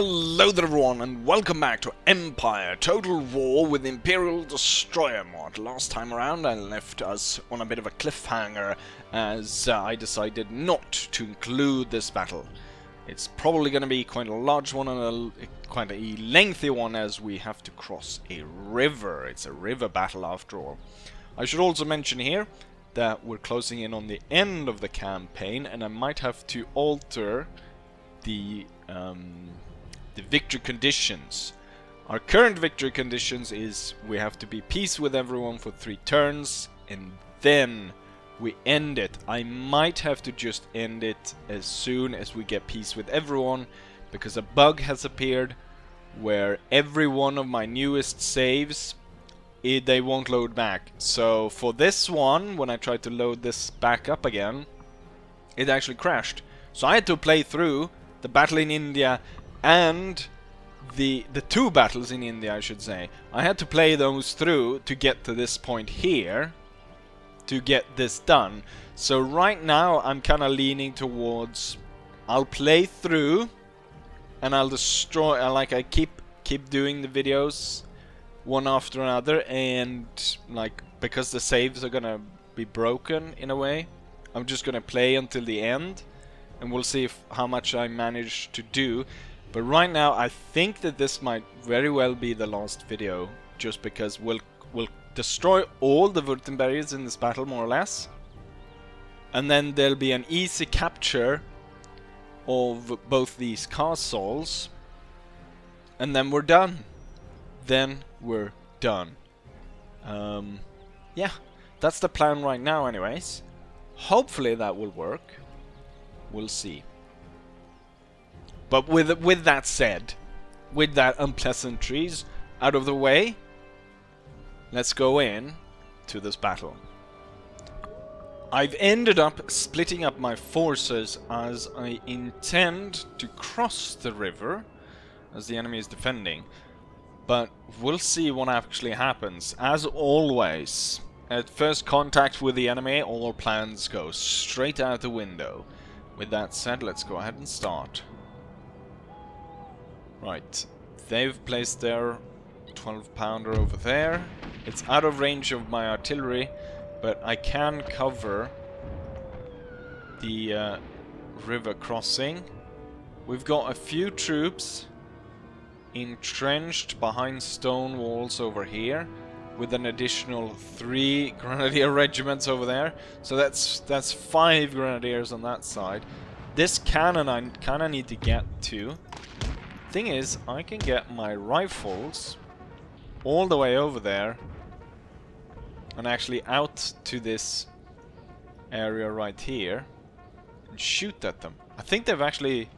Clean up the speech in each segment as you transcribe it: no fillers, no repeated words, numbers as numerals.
Hello there everyone and welcome back to Empire Total War with Imperial Destroyer mod. Last time around I left us on a bit of a cliffhanger as I decided not to include this battle. It's probably going to be quite a large one and quite a lengthy one as we have to cross a river. It's a river battle after all. I should also mention here that we're closing in on the end of the campaign and I might have to alter the victory conditions. Our current victory conditions is we have to be peace with everyone for 3 turns and then we end it. I might have to just end it as soon as we get peace with everyone because a bug has appeared where every one of my newest saves they won't load back. So for this one, when I tried to load this back up again, it actually crashed. So I had to play through the battle in India and the 2 battles in India, I should say. I had to play those through to get to this point here to get this done. So right now I'm kind of leaning towards I'll play through and I'll destroy, like I keep doing the videos one after another, and like because the saves are gonna be broken in a way, I'm just gonna play until the end and we'll see how much I manage to do. But right now I think that this might very well be the last video, just because we'll destroy all the Württembergers in this battle more or less, and then there'll be an easy capture of both these castles and then we're done. Yeah, that's the plan right now anyways. Hopefully that will work. We'll see. But with that said, with that unpleasantries out of the way, let's go in to this battle. I've ended up splitting up my forces as I intend to cross the river as the enemy is defending. But we'll see what actually happens. As always, at first contact with the enemy, all plans go straight out the window. With that said, let's go ahead and start. Right, they've placed their 12-pounder over there. It's out of range of my artillery, but I can cover the river crossing. We've got a few troops entrenched behind stone walls over here, with an additional 3 grenadier regiments over there. So that's 5 grenadiers on that side. This cannon I kind of need to get to. Thing is, I can get my rifles all the way over there and actually out to this area right here and shoot at them. I think they've actually,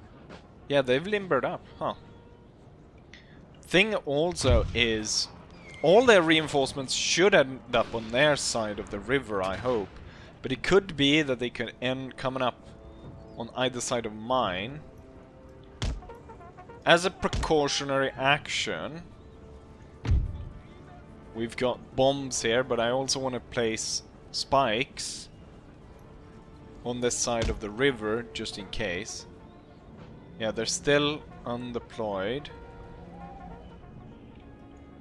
yeah, they've limbered up, huh? Thing also is, all their reinforcements should end up on their side of the river, I hope. But it could be that they could end coming up on either side of mine. As a precautionary action, we've got bombs here, but I also want to place spikes on this side of the river, just in case. Yeah, they're still undeployed.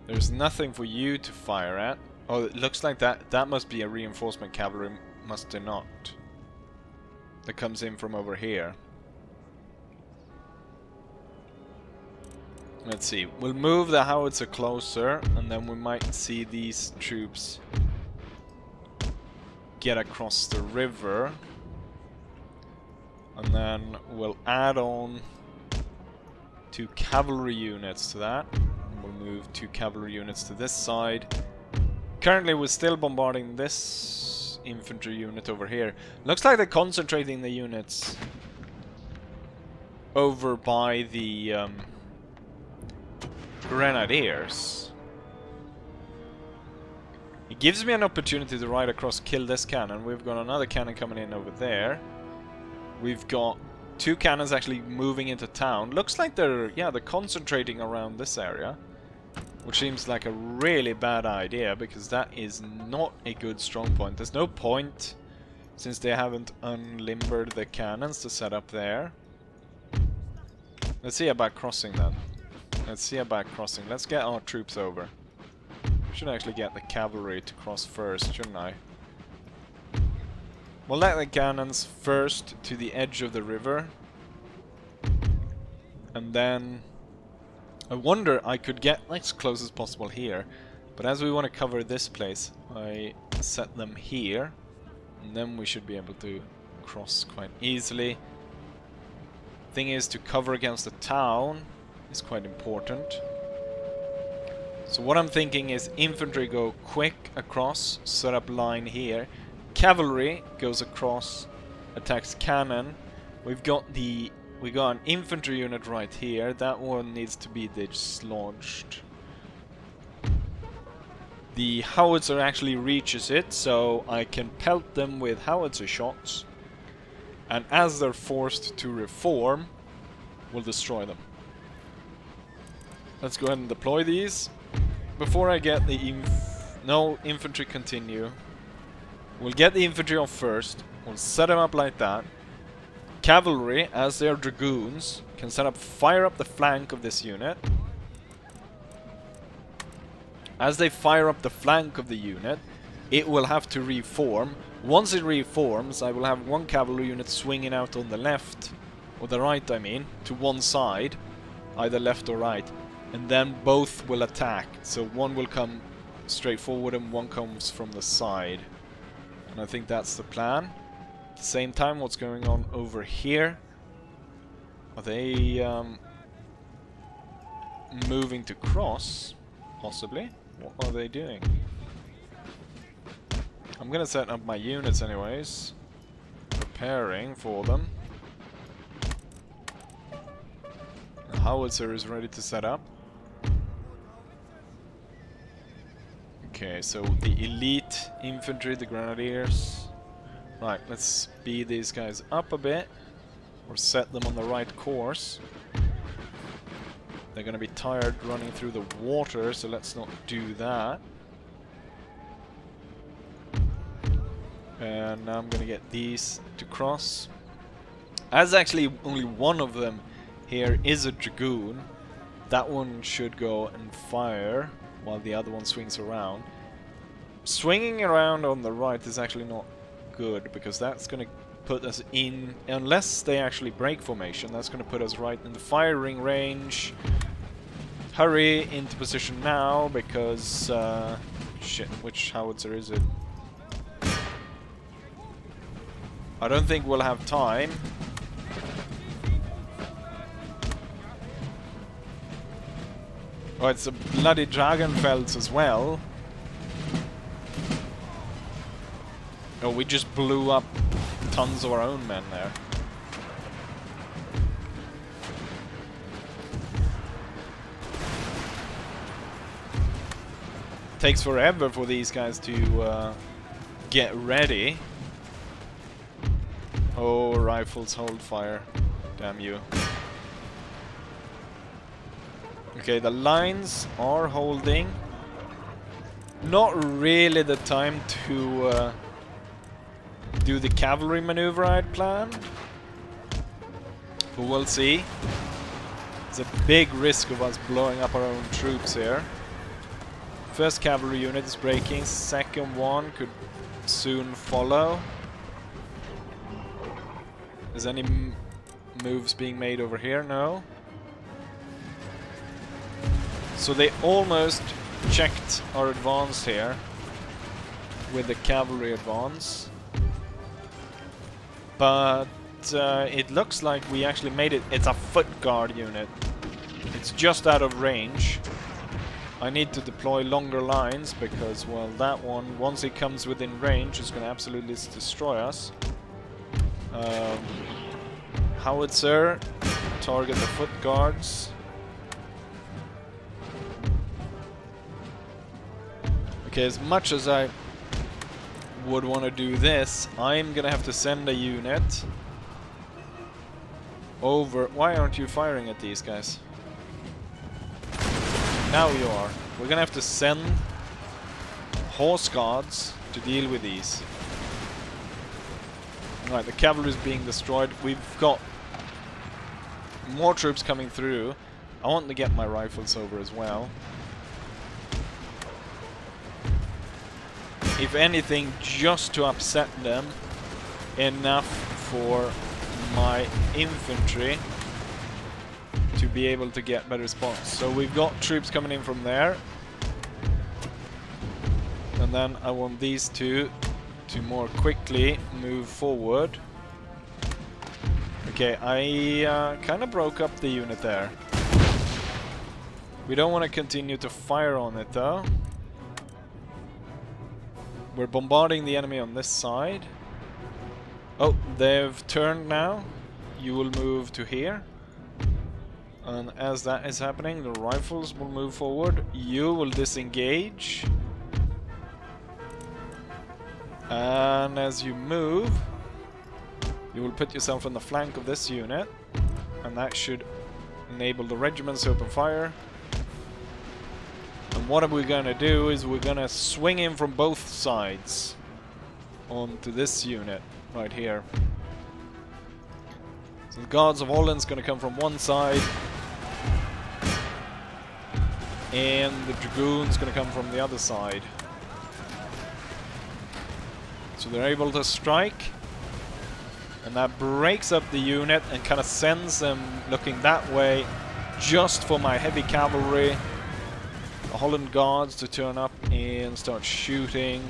There's nothing for you to fire at. Oh, it looks like that must be a reinforcement cavalry, must it not? That comes in from over here. Let's see. We'll move the howitzer closer, and then we might see these troops get across the river. And then we'll add on 2 cavalry units to that. We'll move 2 cavalry units to this side. Currently we're still bombarding this infantry unit over here. Looks like they're concentrating the units over by the grenadiers. It gives me an opportunity to ride across, kill this cannon. We've got another cannon coming in over there. We've got 2 cannons actually moving into town. Looks like they're concentrating around this area, which seems like a really bad idea because that is not a good strong point. There's no point, since they haven't unlimbered the cannons to set up there. Let's see about crossing then. Let's see about crossing. Let's get our troops over. Should actually get the cavalry to cross first, shouldn't I? We'll let the cannons first to the edge of the river. And then... I wonder I could get as close as possible here. But as we want to cover this place, I set them here. And then we should be able to cross quite easily. Thing is, to cover against the town is quite important. So what I'm thinking is infantry go quick across, set up line here. Cavalry goes across, attacks cannon. We got an infantry unit right here. That one needs to be dislodged. The howitzer actually reaches it, so I can pelt them with howitzer shots. And as they're forced to reform, we'll destroy them. Let's go ahead and deploy these. Before I get the infantry continue. We'll get the infantry off first. We'll set them up like that. Cavalry, as they are dragoons, can fire up the flank of this unit. As they fire up the flank of the unit, it will have to reform. Once it reforms, I will have one cavalry unit swinging out on the left, or the right I mean, to one side, either left or right, and then both will attack. So one will come straight forward and one comes from the side. And I think that's the plan. At the same time, what's going on over here? Are they moving to cross? Possibly. What are they doing? I'm gonna set up my units anyways. Preparing for them. The howitzer is ready to set up. Okay, so the elite infantry, the grenadiers. Right, let's speed these guys up a bit. Or set them on the right course. They're gonna be tired running through the water, so let's not do that. And now I'm gonna get these to cross. As actually only one of them here is a dragoon, that one should go and fire while the other one swings around. Swinging around on the right is actually not good, because that's gonna put us in, unless they actually break formation, that's gonna put us right in the firing range. Hurry into position now, because shit, which howitzer is it? I don't think we'll have time. Oh, it's a bloody Dragonfels as well. Oh, we just blew up tons of our own men there. Takes forever for these guys to get ready. Oh, rifles hold fire. Damn you. Okay, the lines are holding. Not really the time to do the cavalry maneuver I'd planned. But we'll see. It's a big risk of us blowing up our own troops here. First cavalry unit is breaking, second one could soon follow. Is any moves being made over here? No. So they almost checked our advance here with the cavalry advance. But it looks like we actually made it. It's a foot guard unit. It's just out of range. I need to deploy longer lines because, well, that one, once it comes within range, is going to absolutely destroy us. Howitzer, target the foot guards. Okay, as much as I would want to do this, I'm going to have to send a unit over. Why aren't you firing at these guys? Now you are. We're gonna have to send horse guards to deal with these. Right, the cavalry is being destroyed. We've got more troops coming through. I want to get my rifles over as well. If anything, just to upset them enough for my infantry to be able to get better spots. So we've got troops coming in from there. And then I want these two to more quickly move forward. Okay, I kind of broke up the unit there. We don't want to continue to fire on it though. We're bombarding the enemy on this side. Oh, they've turned now. You will move to here. And as that is happening, the rifles will move forward. You will disengage. And as you move, you will put yourself on the flank of this unit. And that should enable the regiments to open fire. And what are we going to do is we're going to swing in from both sides onto this unit right here. So the Guards of Holland's going to come from one side, and the Dragoon's going to come from the other side. So they're able to strike, and that breaks up the unit and kind of sends them looking that way, just for my heavy cavalry, the Holland Guards, to turn up and start shooting.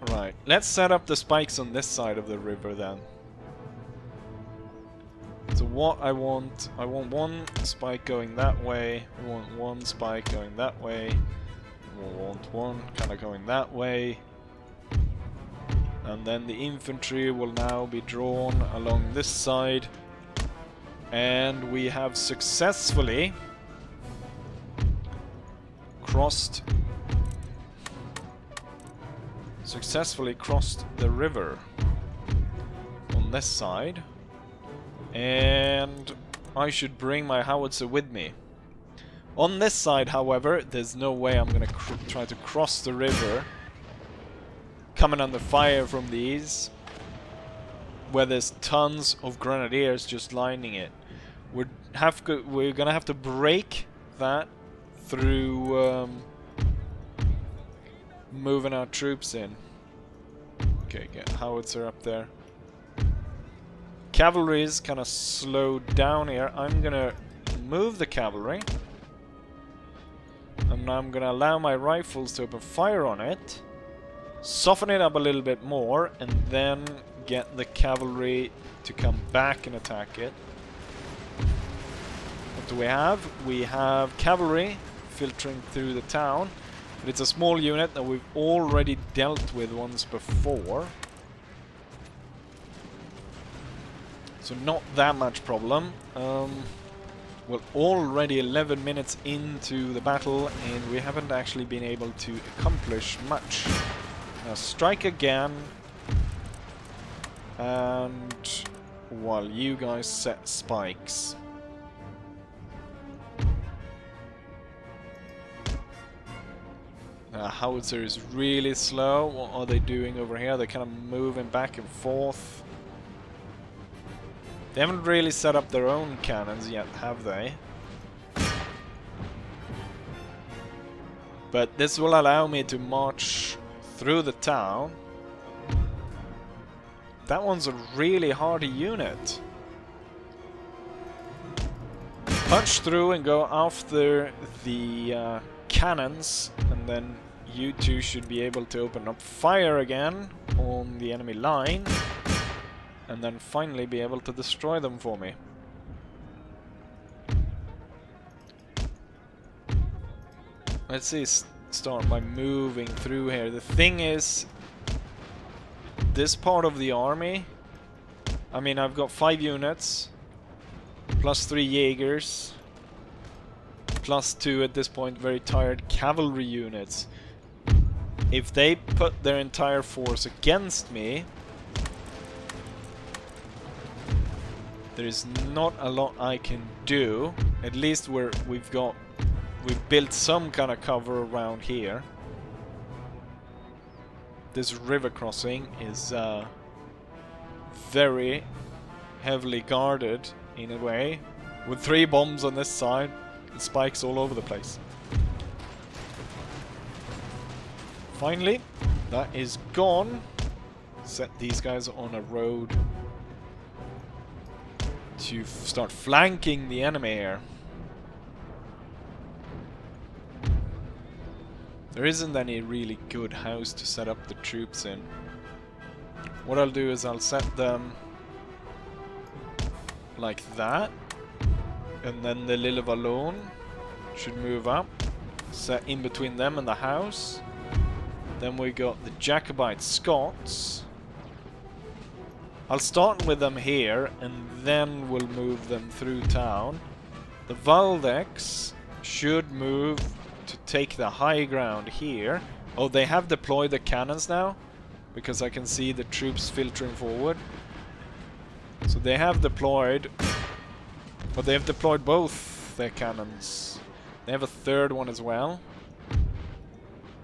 Right, let's set up the spikes on this side of the river then. So what I want one spike going that way, I want one spike going that way, I want one kind of going that way, and then the infantry will now be drawn along this side, and we have successfully crossed the river on this side. And I should bring my howitzer with me. On this side, however, there's no way I'm gonna try to cross the river coming under fire from these, where there's tons of grenadiers just lining it. We're gonna have to break that through moving our troops in. Okay, get howitzer up there. Cavalry is kind of slowed down here. I'm gonna move the cavalry, and I'm gonna allow my rifles to open fire on it, soften it up a little bit more, and then get the cavalry to come back and attack it. What do we have? We have cavalry filtering through the town, but it's a small unit that we've already dealt with once before. So not that much problem. We're already 11 minutes into the battle, and we haven't actually been able to accomplish much. Now strike again, and while you guys set spikes. Howitzer is really slow. What are they doing over here? They're kind of moving back and forth. They haven't really set up their own cannons yet, have they? But this will allow me to march through the town. That one's a really hardy unit. Punch through and go after the cannons, and then you two should be able to open up fire again on the enemy line, and then finally be able to destroy them for me. Let's see, start by moving through here. The thing is, this part of the army, I mean, I've got 5 units, plus 3 Jaegers, plus 2 at this point very tired cavalry units. If they put their entire force against me, there is not a lot I can do. At least we've built some kind of cover around here. This river crossing is very heavily guarded in a way, with 3 bombs on this side and spikes all over the place. Finally, that is gone. Set these guys on a road to start flanking the enemy here. There isn't any really good house to set up the troops in. What I'll do is I'll set them like that, and then the Lille Wallon should move up, set in between them and the house. Then we got the Jacobite Scots. I'll start with them here, and then we'll move them through town. The Valdex should move to take the high ground here. Oh, they have deployed the cannons now, because I can see the troops filtering forward. So they have deployed, but they have deployed both their cannons. They have a third one as well.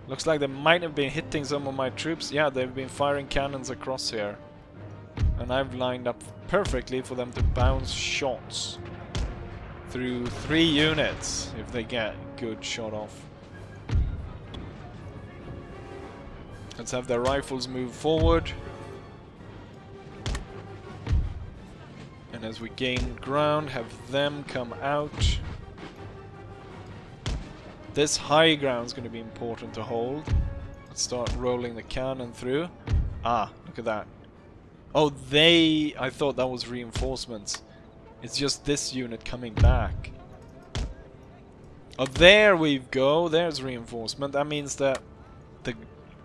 Looks like they might have been hitting some of my troops. Yeah, they've been firing cannons across here. And I've lined up perfectly for them to bounce shots through 3 units if they get good shot off. Let's have their rifles move forward. And as we gain ground, have them come out. This high ground is going to be important to hold. Let's start rolling the cannon through. Ah, look at that. Oh, I thought that was reinforcements. It's just this unit coming back. Oh, there we go. There's reinforcement. That means that the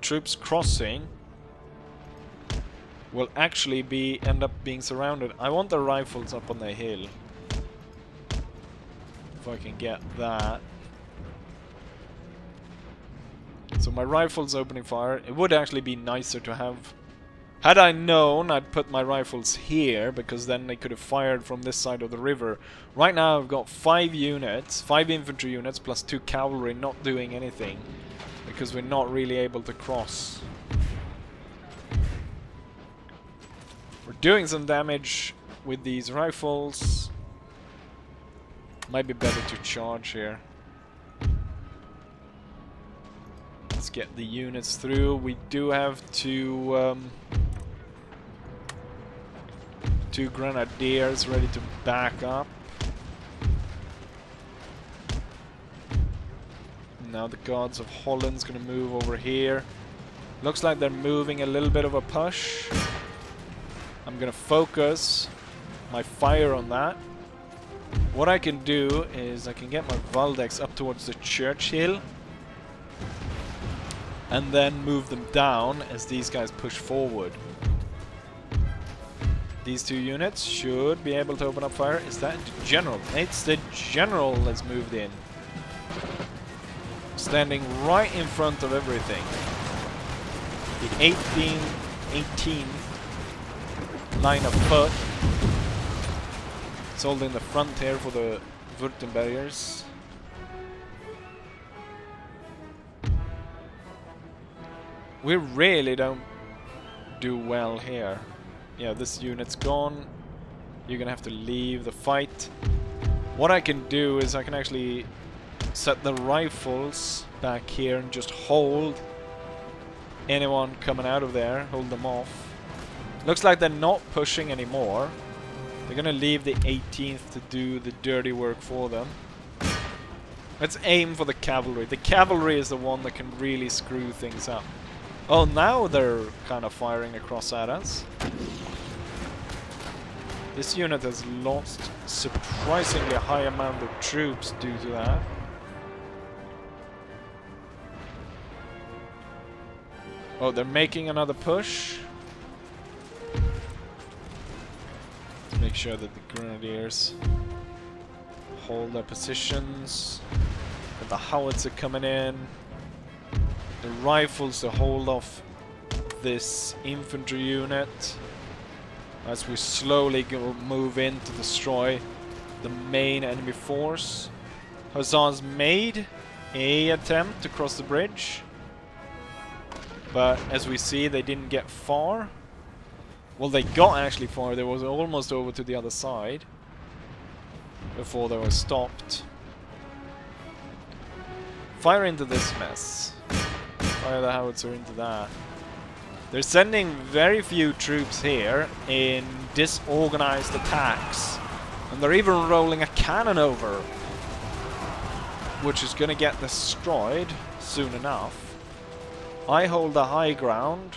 troops crossing will actually end up being surrounded. I want the rifles up on the hill. If I can get that. So my rifles opening fire. It would actually be nicer to have... Had I known, I'd put my rifles here, because then they could have fired from this side of the river. Right now I've got 5 units, 5 infantry units, plus 2 cavalry not doing anything, because we're not really able to cross. We're doing some damage with these rifles. Might be better to charge here. Let's get the units through. We do have two grenadiers ready to back up. Now the Guards of Holland's gonna move over here. Looks like they're moving a little bit of a push. I'm gonna focus my fire on that. What I can do is I can get my Valdex up towards the church hill and then move them down as these guys push forward. These 2 units should be able to open up fire. Is that the general? It's the general that's moved in. Standing right in front of everything. The 18th line of foot. It's holding the front here for the Württembergers. We really don't do well here. Yeah, this unit's gone. You're gonna have to leave the fight. What I can do is I can actually set the rifles back here and just hold anyone coming out of there, hold them off. Looks like they're not pushing anymore. They're gonna leave the 18th to do the dirty work for them. Let's aim for the cavalry. The cavalry is the one that can really screw things up. Oh, now they're kind of firing across at us. This unit has lost surprisingly high amount of troops due to that. Oh, they're making another push. Let's make sure that the grenadiers hold their positions. And the howitzer coming in. The rifles to hold off this infantry unit as we slowly move in to destroy the main enemy force. Hussars made an attempt to cross the bridge, but as we see, they didn't get far. Well, they got actually far. They was almost over to the other side before they were stopped. Fire into this mess. Fire the howitzer into that. They're sending very few troops here in disorganized attacks. And they're even rolling a cannon over, which is going to get destroyed soon enough. I hold the high ground.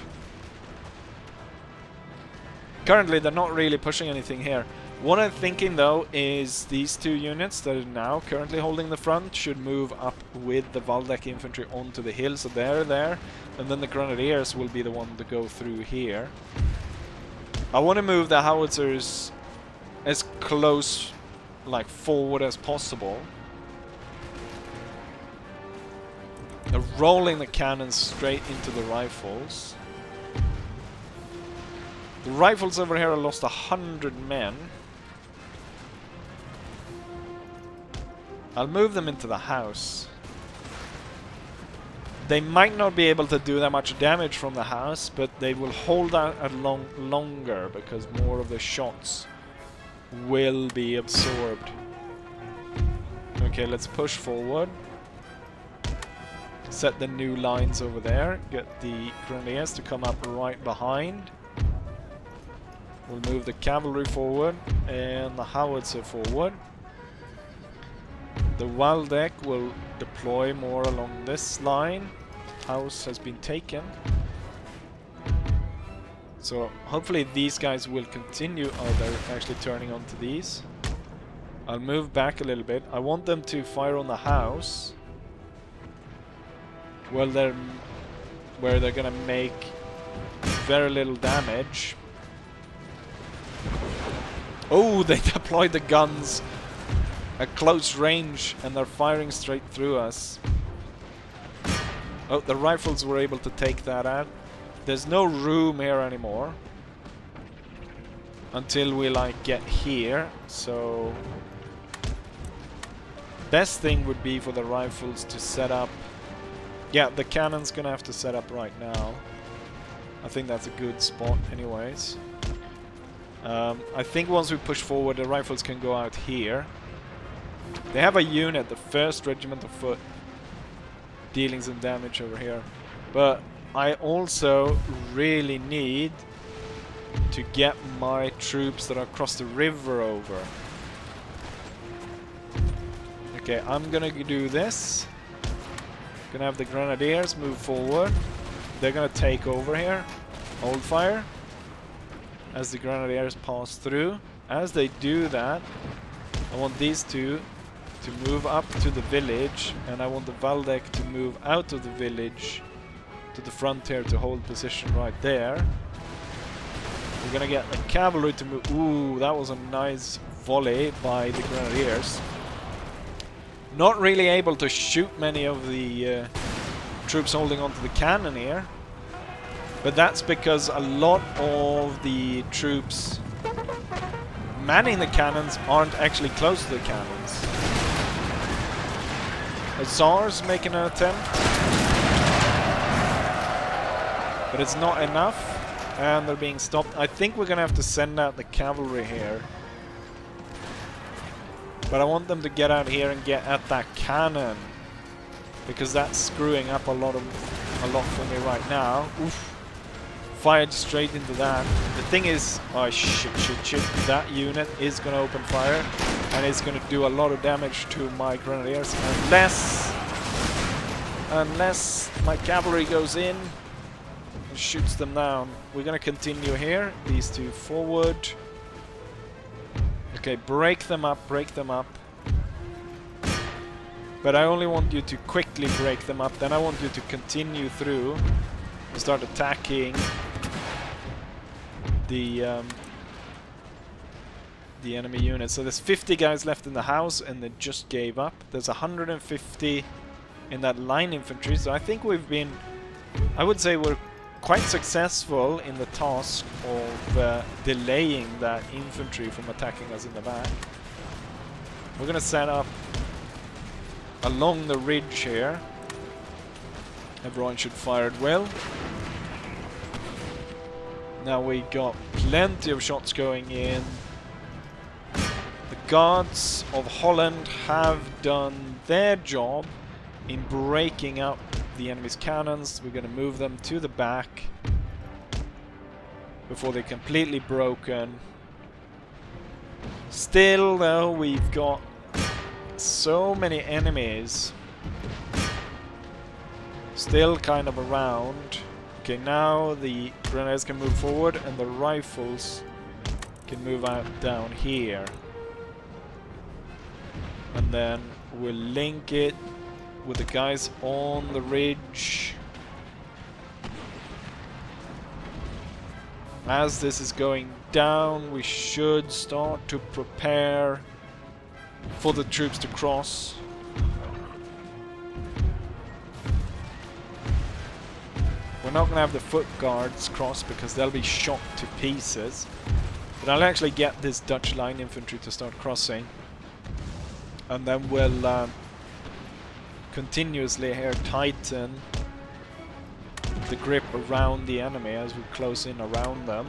Currently, they're not really pushing anything here. What I'm thinking, though, is these two units that are now currently holding the front should move up with the Waldeck infantry onto the hill, so they're there. And then the Grenadiers will be the one to go through here. I want to move the howitzers as close, like, forward as possible. They're rolling the cannons straight into the rifles. The rifles over here have lost 100 men. I'll move them into the house. They might not be able to do that much damage from the house, but they will hold out longer because more of the shots will be absorbed. Okay, let's push forward. Set the new lines over there. Get the Grenadiers to come up right behind. We'll move the cavalry forward and the howitzer forward. The Waldeck will deploy more along this line. House has been taken. So hopefully these guys will continue. Oh, they're actually turning onto these. I'll move back a little bit. I want them to fire on the house. Well, where they're gonna make very little damage. Oh, they deployed the guns at close range and they're firing straight through us. Oh, the rifles were able to take that out. There's no room here anymore until we like get here, so best thing would be for the rifles to set up. Yeah, the cannon's gonna have to set up right now. I think that's a good spot anyways. I think once we push forward, the rifles can go out here. They have a unit, the 1st Regiment of Foot, dealing some damage over here. But I also really need to get my troops that are across the river over. Okay, I'm gonna do this. Gonna have the Grenadiers move forward. They're gonna take over here. Hold fire as the Grenadiers pass through. As they do that, I want these two to move up to the village, and I want the Waldeck to move out of the village to the frontier to hold position right there. We're gonna get the cavalry to move. Ooh, that was a nice volley by the Grenadiers. Not really able to shoot many of the troops holding onto the cannon here, but that's because a lot of the troops manning the cannons aren't actually close to the cannons. Hussars making an attempt, but it's not enough, and they're being stopped. I think we're gonna have to send out the cavalry here, but I want them to get out here and get at that cannon, because that's screwing up a lot for me right now. Oof. Fired straight into that. The thing is, oh shit, that unit is gonna open fire, and it's gonna do a lot of damage to my Grenadiers, unless my cavalry goes in and shoots them down. We're gonna continue here. These two forward. Okay, break them up. But I only want you to quickly break them up. Then I want you to continue through and start attacking the enemy unit. So there's 50 guys left in the house, and they just gave up. There's 150 in that line infantry. So I think we've been, I would say we're quite successful in the task of delaying that infantry from attacking us in the back. We're gonna set up along the ridge here. Everyone should fire at will. Now we got plenty of shots going in. The guards of Holland have done their job in breaking up the enemy's cannons. We're going to move them to the back before they're completely broken. Still though, we've got so many enemies still kind of around. Okay, now the grenades can move forward and the rifles can move out down here. And then we'll link it with the guys on the ridge. As this is going down, we should start to prepare for the troops to cross. We're not going to have the foot guards cross because they'll be shot to pieces. But I'll actually get this Dutch line infantry to start crossing. And then we'll continuously here tighten the grip around the enemy as we close in around them.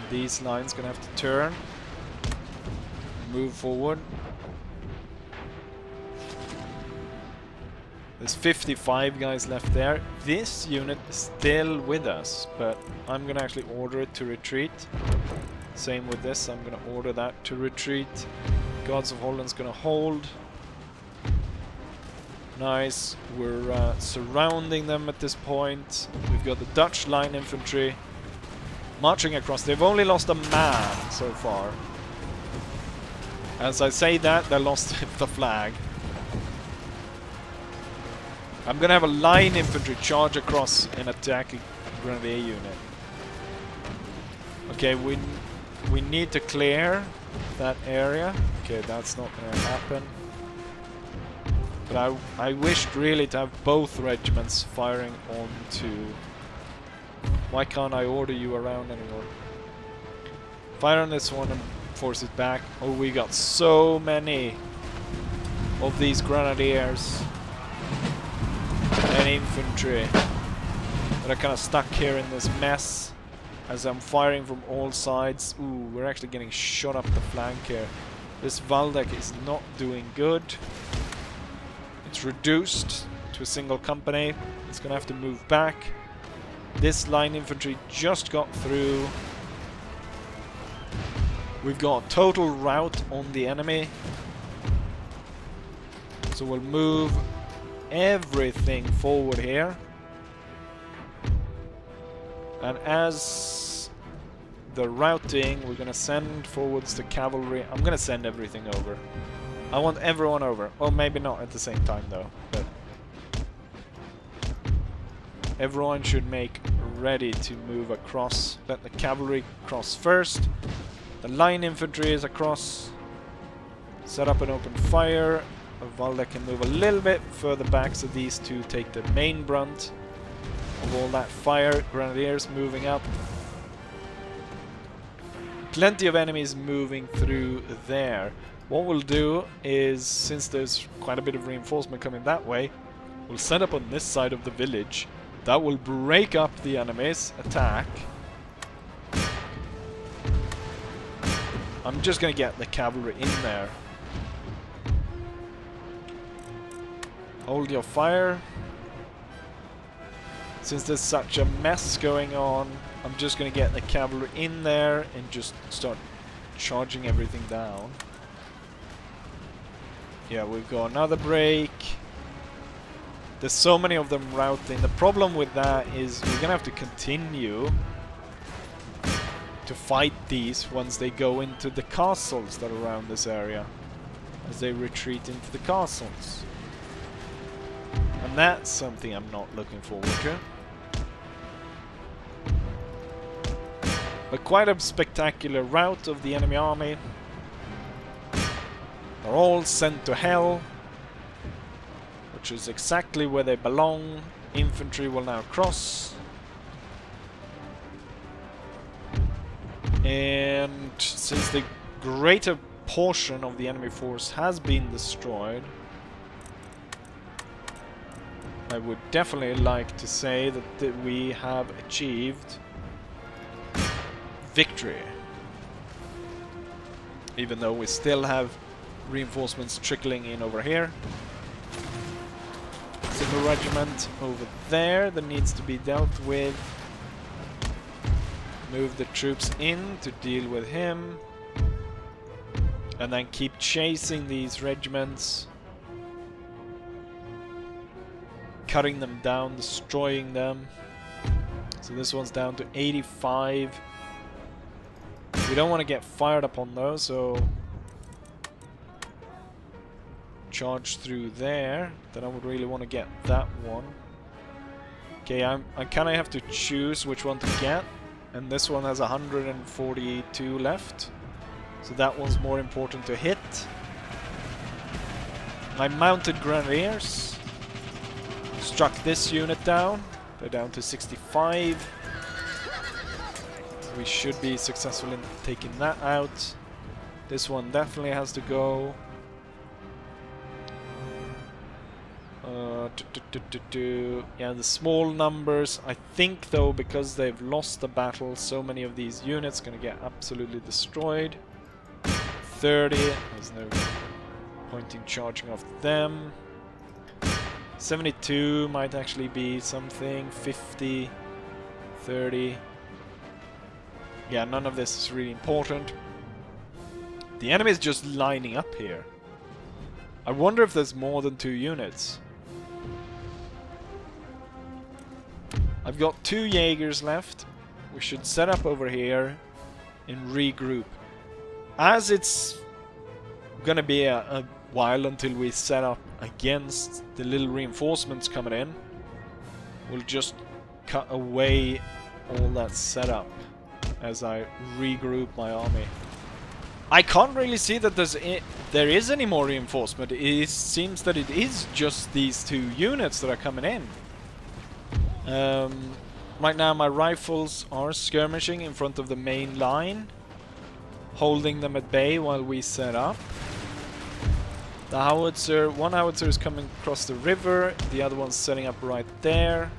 These lines gonna have to turn, move forward. There's 55 guys left there. This unit is still with us, but I'm gonna actually order it to retreat. Same with this, I'm gonna order that to retreat. Guards of Holland's gonna hold. Nice, we're surrounding them at this point. We've got the Dutch line infantry marching across. They've only lost a man so far. As I say that, they lost the flag. I'm gonna have a line infantry charge across and attack a grenadier unit. Okay, we need to clear that area. Okay, that's not gonna happen. But I wished really to have both regiments firing onto... Why can't I order you around anymore? Fire on this one and force it back. Oh, we got so many of these grenadiers and infantry that are kind of stuck here in this mess as I'm firing from all sides. Ooh, we're actually getting shot up the flank here. This Waldeck is not doing good. It's reduced to a single company. It's gonna have to move back. This line infantry just got through. We've got a total rout on the enemy. So we'll move everything forward here. And as the routing, we're gonna send forwards the cavalry. I'm gonna send everything over. I want everyone over. Or maybe not at the same time though. But everyone should make ready to move across. Let the cavalry cross first. The line infantry is across. Set up an open fire. Waldeck can move a little bit further back so these two take the main brunt of all that fire. Grenadiers moving up. Plenty of enemies moving through there. What we'll do is, since there's quite a bit of reinforcement coming that way, we'll set up on this side of the village. That will break up the enemy's attack. I'm just gonna get the cavalry in there. Hold your fire. Since there's such a mess going on, I'm just gonna get the cavalry in there and just start charging everything down. Yeah, we've got another break. There's so many of them routing. The problem with that is we're gonna have to continue to fight these once they go into the castles that are around this area, as they retreat into the castles. And that's something I'm not looking forward to. But quite a spectacular rout of the enemy army. They're all sent to hell, which is exactly where they belong. Infantry will now cross. And since the greater portion of the enemy force has been destroyed, I would definitely like to say that we have achieved victory. Even though we still have reinforcements trickling in over here. Single regiment over there that needs to be dealt with. Move the troops in to deal with him. And then keep chasing these regiments. Cutting them down, destroying them. So this one's down to 85. We don't want to get fired upon those, so charge through there. Then I would really want to get that one. Okay, I kind of have to choose which one to get, and this one has 142 left, so that one's more important to hit. My mounted grenadiers struck this unit down. They're down to 65. We should be successful in taking that out. This one definitely has to go. Yeah, the small numbers. I think though, because they've lost the battle, so many of these units gonna get absolutely destroyed. 30. There's no point in charging off them. 72 might actually be something. 50. 30. Yeah, none of this is really important. The enemy is just lining up here. I wonder if there's more than 2 units. I've got 2 Jaegers left. We should set up over here and regroup. As it's gonna be a while until we set up against the little reinforcements coming in, we'll just cut away all that setup as I regroup my army. I can't really see that there is any more reinforcement. It seems that it is just these 2 units that are coming in. Right now my rifles are skirmishing in front of the main line, holding them at bay while we set up. The howitzer, one howitzer is coming across the river, the other one's setting up right there.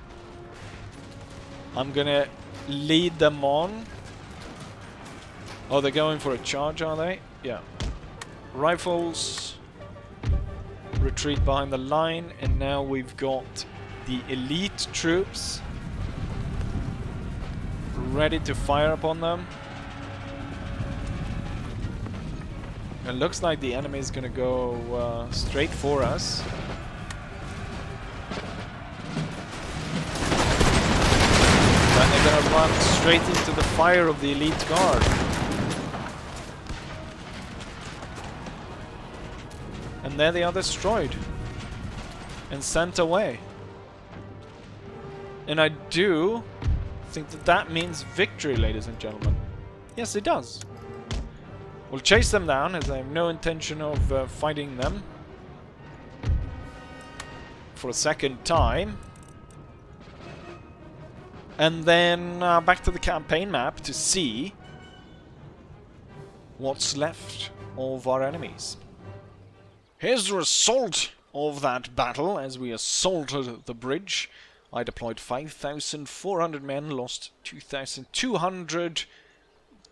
I'm gonna lead them on. Oh, they're going for a charge, are they? Yeah. Rifles retreat behind the line, and now we've got the elite troops ready to fire upon them. It looks like the enemy is gonna go straight for us. Then they're gonna run straight into the fire of the elite guard. And there they are destroyed and sent away. And I do think that that means victory, ladies and gentlemen. Yes, it does. We'll chase them down, as I have no intention of fighting them for a second time. And then back to the campaign map to see what's left of our enemies. Here's the result of that battle as we assaulted the bridge. I deployed 5,400 men, lost 2,200.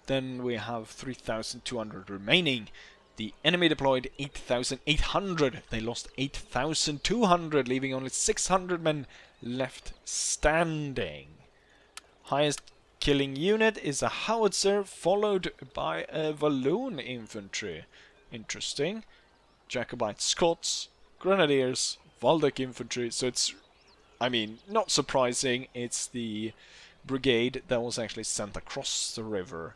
Then we have 3,200 remaining. The enemy deployed 8,800. They lost 8,200, leaving only 600 men left standing. Highest killing unit is a howitzer, followed by a Walloon infantry. Interesting. Jacobite Scots, Grenadiers, Waldeck infantry. So it's, I mean, not surprising. It's the brigade that was actually sent across the river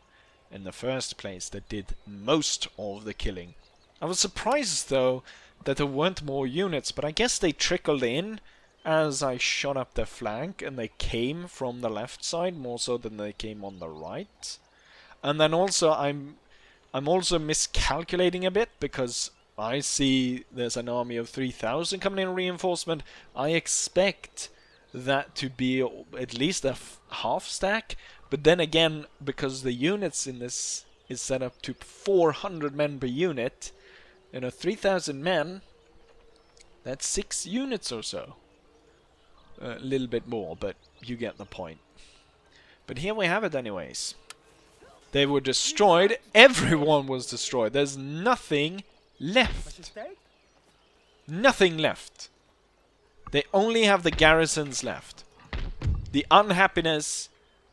in the first place that did most of the killing. I was surprised though that there weren't more units, but I guess they trickled in as I shot up their flank, and they came from the left side more so than they came on the right. And then also I'm also miscalculating a bit, because I see there's an army of 3,000 coming in reinforcement. I expect that to be at least a half stack. But then again, because the units in this is set up to 400 men per unit, 3,000 men, that's 6 units or so. a little bit more, but you get the point. But here we have it anyways. They were destroyed. Everyone was destroyed. There's nothing left. Nothing left. They only have the garrisons left. The unhappiness,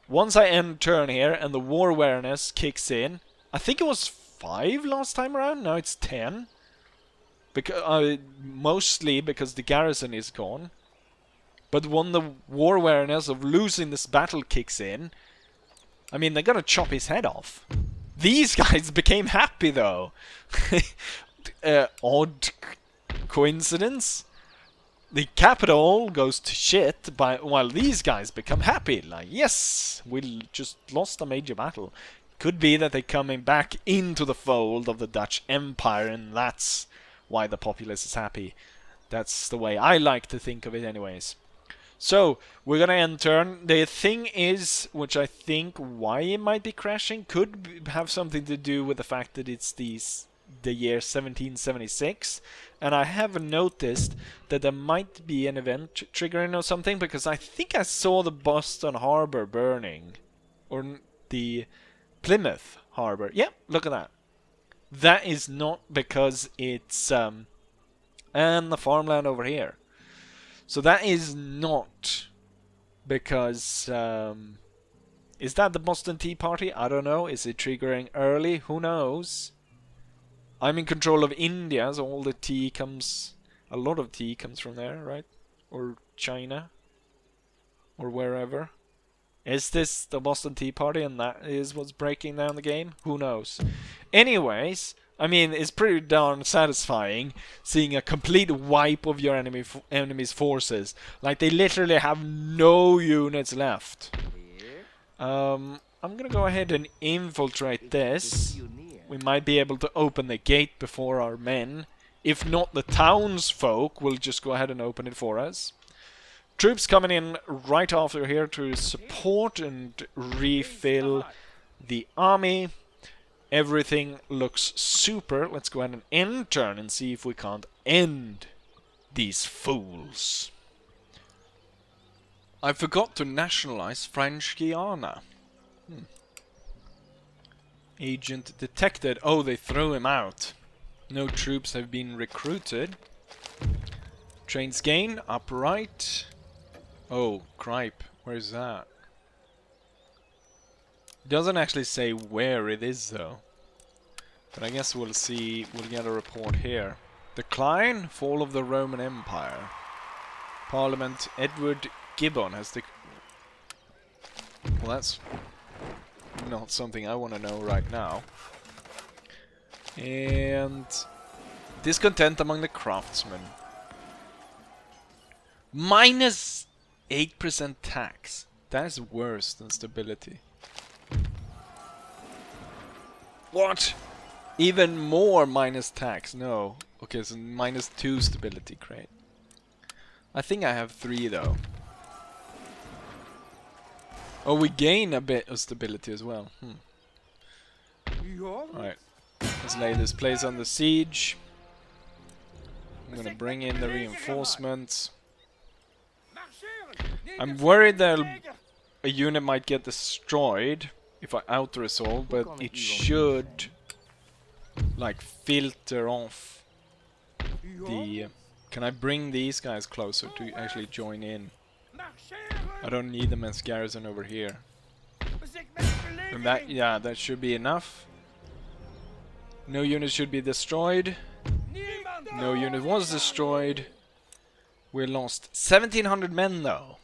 once I end turn here and the war awareness kicks in, I think it was 5 last time around, now it's 10. Because, mostly because the garrison is gone. But when the war awareness of losing this battle kicks in, I mean, they're gonna chop his head off. These guys became happy though. Odd coincidence? The capital goes to shit while these guys become happy. Like, yes, we just lost a major battle. Could be that they're coming back into the fold of the Dutch Empire, and that's why the populace is happy. That's the way I like to think of it anyways. So, we're gonna end turn. The thing is, which I think why it might be crashing, could have something to do with the fact that it's the year 1776, and I have noticed that there might be an event triggering or something, because I think I saw the Boston Harbor burning, or the Plymouth Harbor. Yeah, look at that. That is not because it's and the farmland over here. So that is not because is that the Boston Tea Party? I don't know. Is it triggering early? Who knows? I'm in control of India, so all the tea comes... A lot of tea comes from there, right? Or China? Or wherever. Is this the Boston Tea Party and that is what's breaking down the game? Who knows? Anyways, I mean, it's pretty darn satisfying seeing a complete wipe of your enemy's forces. Like, they literally have no units left. I'm gonna go ahead and infiltrate this. We might be able to open the gate before our men. If not, the townsfolk will just go ahead and open it for us. Troops coming in right after here to support and refill the army. Everything looks super. Let's go ahead and end turn and see if we can't end these fools. I forgot to nationalize French Guiana. Agent detected. Oh, they threw him out. No troops have been recruited. Trains gain, upright. Oh, cripe. Where's that? It doesn't actually say where it is, though. But I guess we'll see. We'll get a report here. Decline, fall of the Roman Empire. Parliament, Edward Gibbon has the... Well, that's not something I want to know right now. And discontent among the craftsmen. Minus 8% tax. That is worse than stability. What? Even more minus tax? No. Okay, so minus 2 stability. Great. I think I have 3 though. Oh, we gain a bit of stability as well. Alright. Let's lay this place under siege. I'm gonna bring in the reinforcements. I'm worried that a unit might get destroyed if I out-resolve, but it should like filter off the... Can I bring these guys closer to actually join in? I don't need them as garrison over here. And that, yeah, that should be enough. No unit should be destroyed. No unit was destroyed. We lost 1,700 men though.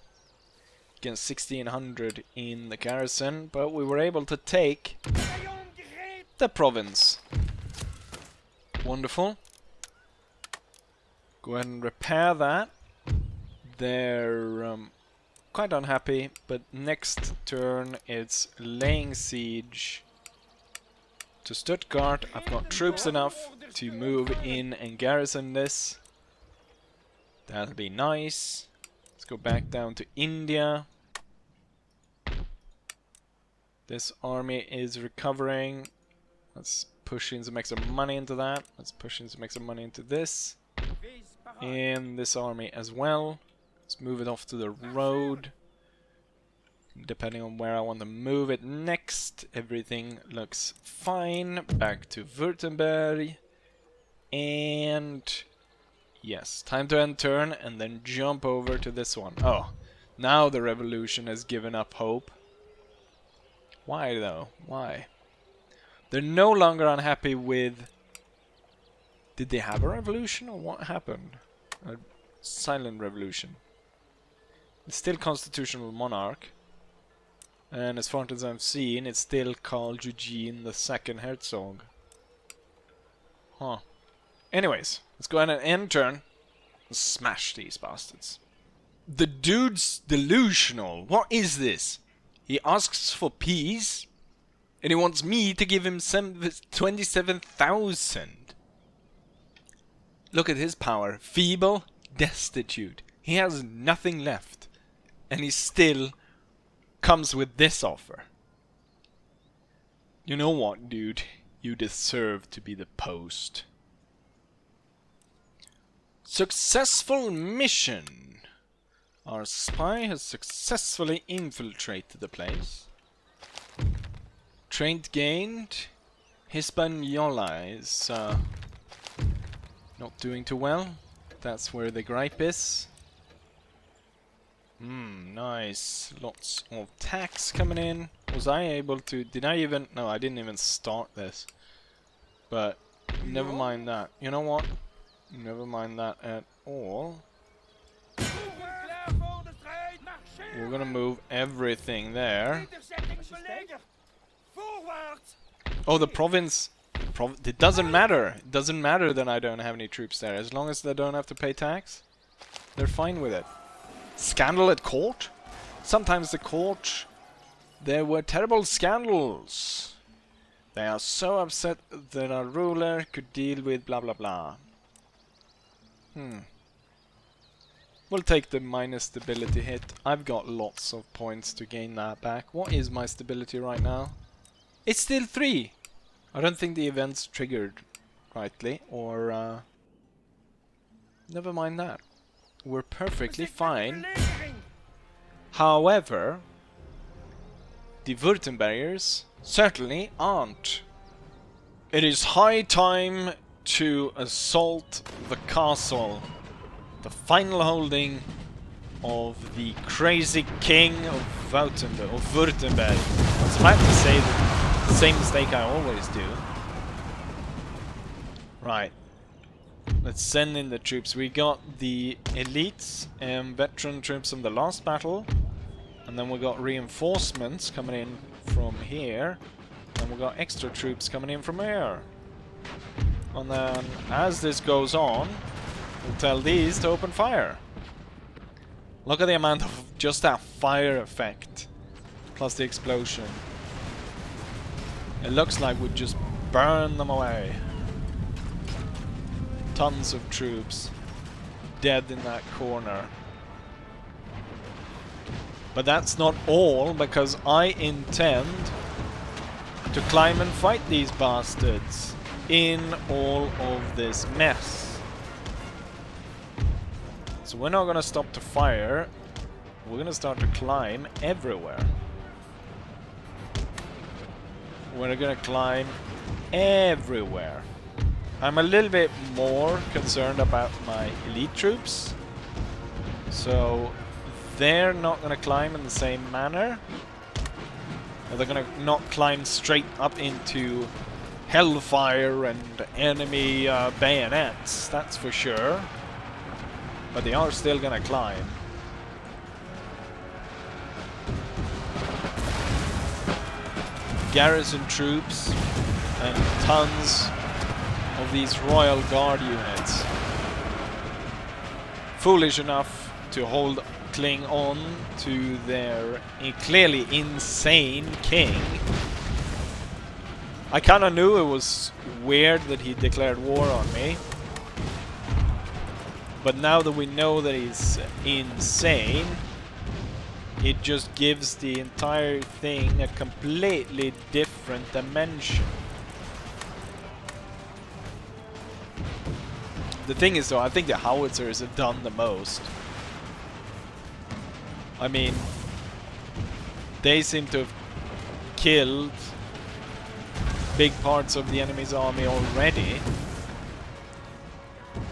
Against 1,600 in the garrison, but we were able to take the province. Wonderful. Go ahead and repair that. They're quite unhappy, but next turn it's laying siege to Stuttgart. I've got troops enough to move in and garrison this. That'll be nice. Let's go back down to India. This army is recovering. Let's push in some extra money into that. Let's push in some extra money into this. And this army as well. Let's move it off to the road. Depending on where I want to move it next, everything looks fine. Back to Württemberg. And yes, time to end turn and then jump over to this one. Oh, now the revolution has given up hope. Why though? Why? They're no longer unhappy with... Did they have a revolution or what happened? A silent revolution. It's still constitutional monarch. And as far as I've seen, it's still called Eugene II Herzog. Huh. Anyways, let's go ahead and end turn. And smash these bastards. The dude's delusional. What is this? He asks for peace, and he wants me to give him 27,000. Look at his power. Feeble, destitute. He has nothing left. And he still comes with this offer. You know what, dude? You deserve to be the post. Successful mission. Our spy has successfully infiltrated the place. Trait gained. Hispaniola is not doing too well. That's where the gripe is. Nice. Lots of tax coming in. Was I able to... Did I even... No, I didn't even start this. But never mind that. You know what? Never mind that at all. We're gonna move everything there. Oh, the province... it doesn't matter. It doesn't matter that I don't have any troops there. As long as they don't have to pay tax, they're fine with it. Scandal at court? Sometimes the court... There were terrible scandals. They are so upset that our ruler could deal with blah blah blah. We'll take the minus stability hit. I've got lots of points to gain that back. What is my stability right now? It's still 3! I don't think the event's triggered rightly, or never mind that. We're perfectly fine. However, the Württembergers certainly aren't. It is high time to assault the castle. The final holding of the crazy king of Württemberg. I was about to say the same mistake I always do. Right. Let's send in the troops. We got the elites and veteran troops from the last battle. And then we got reinforcements coming in from here. And we got extra troops coming in from here. And then, as this goes on, we'll tell these to open fire. Look at the amount of just that fire effect. Plus the explosion. It looks like we'd just burn them away. Tons of troops dead in that corner. But that's not all, because I intend to climb and fight these bastards in all of this mess. So we're not gonna stop to fire. We're gonna start to climb everywhere. We're gonna climb everywhere. I'm a little bit more concerned about my elite troops. So they're not gonna climb in the same manner. Or they're gonna not climb straight up into hellfire and enemy bayonets, that's for sure. But they are still gonna climb. Garrison troops and tons of these Royal Guard units. Foolish enough to cling on to their clearly insane king. I kinda knew it was weird that he declared war on me. But now that we know that he's insane, it just gives the entire thing a completely different dimension. The thing is though, I think the howitzers have done the most. I mean, they seem to have killed big parts of the enemy's army already.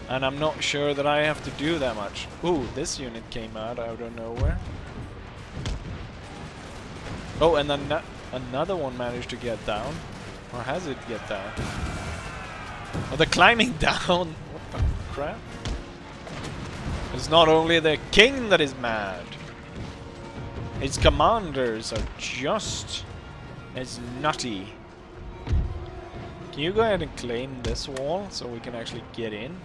And I'm not sure that I have to do that much. Ooh, this unit came out of nowhere. Oh, and then another one managed to get down. Or has it get down? Oh, they're climbing down. What the crap? It's not only the king that is mad. His commanders are just as nutty. Can you go ahead and claim this wall so we can actually get in?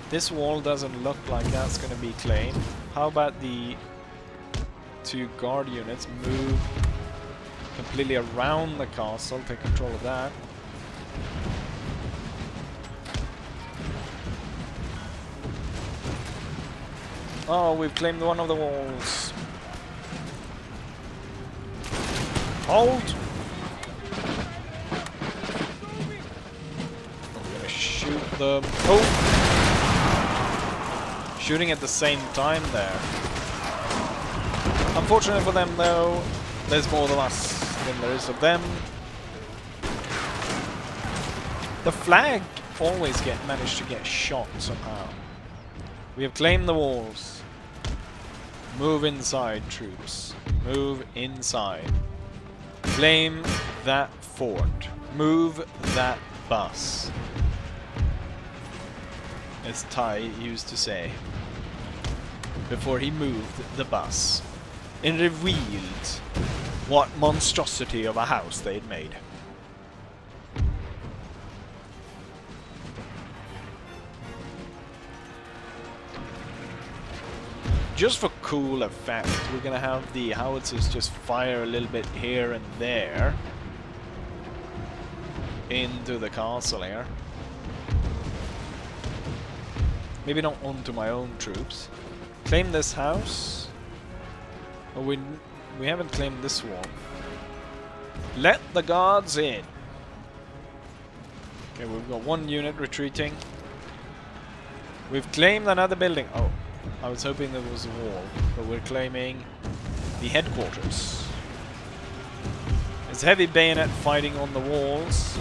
This wall doesn't look like that's going to be claimed. How about the 2 guard units move completely around the castle, take control of that. Oh, we've claimed one of the walls. Hold! I'm gonna shoot them. Oh! Shooting at the same time there. Unfortunately for them though, there's more of us than there is of them. The flag always managed to get shot somehow. We have claimed the walls. Move inside, troops. Move inside. Claim that fort. Move that bus. As Ty used to say before he moved the bus and revealed what monstrosity of a house they'd made. Just for cool effect, we're gonna have the howitzers just fire a little bit here and there into the castle here. Maybe not onto my own troops. Claim this house. Oh, we haven't claimed this one. Let the guards in. Okay, we've got 1 unit retreating. We've claimed another building. Oh, I was hoping there was a wall, but we're claiming the headquarters. There's heavy bayonet fighting on the walls.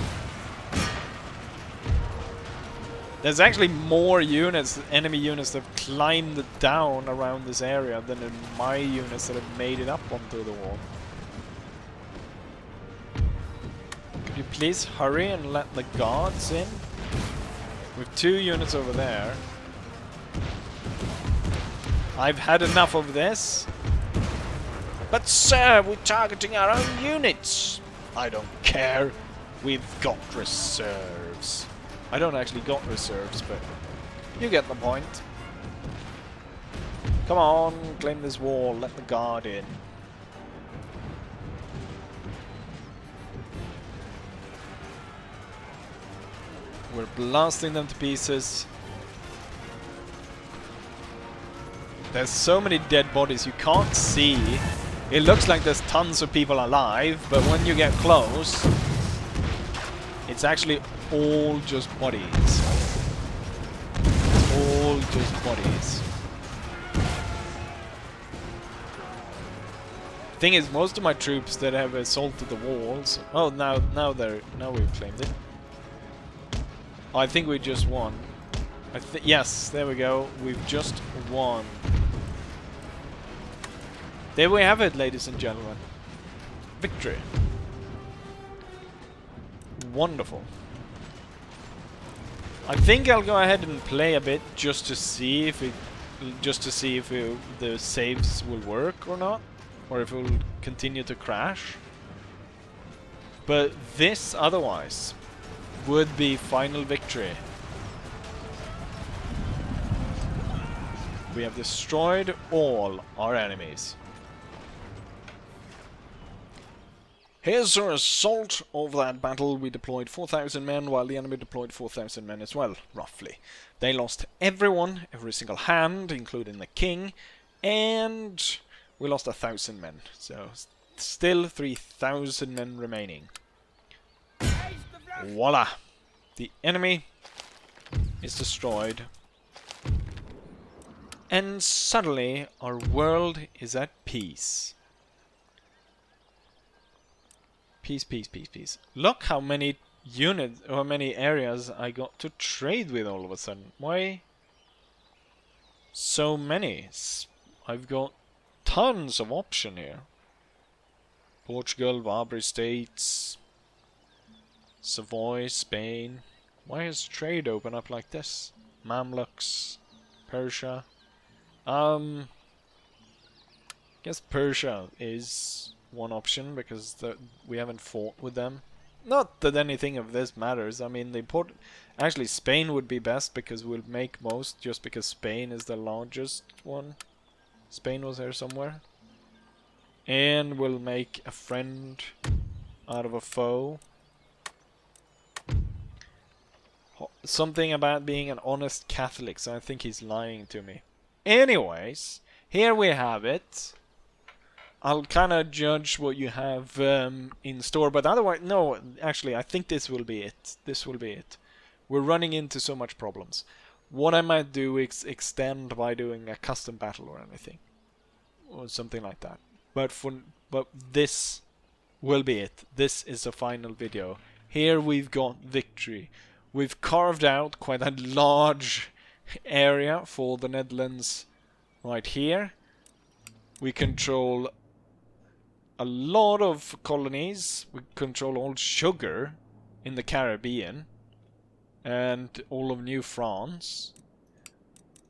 There's actually more units, enemy units that have climbed down around this area than in my units that have made it up onto the wall. Could you please hurry and let the guards in? With 2 units over there. I've had enough of this. But sir, we're targeting our own units. I don't care. We've got reserves. I don't actually got reserves, but you get the point. Come on, claim this wall, let the guard in. We're blasting them to pieces. There's so many dead bodies you can't see. It looks like there's tons of people alive, but when you get close, it's actually all just bodies. It's all just bodies. Thing is, most of my troops that have assaulted the walls. Oh, now we've claimed it. Oh, I think we just won. Yes, there we go. We've just won. There we have it, ladies and gentlemen. Victory. Wonderful. I think I'll go ahead and play a bit just to see if the saves will work or not, or if it will continue to crash. But this otherwise would be final victory. We have destroyed all our enemies. Here's our assault of that battle. We deployed 4,000 men, while the enemy deployed 4,000 men as well, roughly. They lost everyone, every single hand, including the king, and we lost 1,000 men. So, still 3,000 men remaining. Voila! The enemy is destroyed. And suddenly our world is at peace. Peace, peace, peace, peace. Look how many units, or how many areas I got to trade with all of a sudden. Why so many? I've got tons of option here. Portugal, Barbary States, Savoy, Spain. Why is trade open up like this? Mamluks, Persia. Guess Persia is one option because we haven't fought with them. Not that anything of this matters. I mean, actually Spain would be best because we'll make most, just because Spain is the largest one. Spain was there somewhere. And we'll make a friend out of a foe. Something about being an honest Catholic, so I think he's lying to me. Anyways, here we have it. I'll kind of judge what you have in store, but otherwise, no, actually, I think this will be it. This will be it. We're running into so much problems. What I might do is extend by doing a custom battle or anything, or something like that. But this will be it. This is the final video. Here we've got victory. We've carved out quite a large area for the Netherlands right here. We control a lot of colonies. We control all sugar in the Caribbean and all of New France.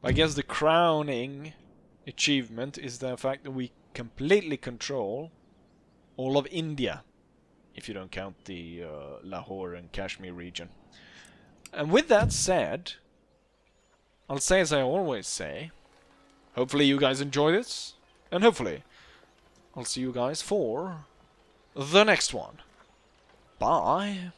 I guess the crowning achievement is the fact that we completely control all of India, if you don't count the Lahore and Kashmir region. And with that said, I'll say as I always say, hopefully you guys enjoy this, and hopefully I'll see you guys for the next one. Bye.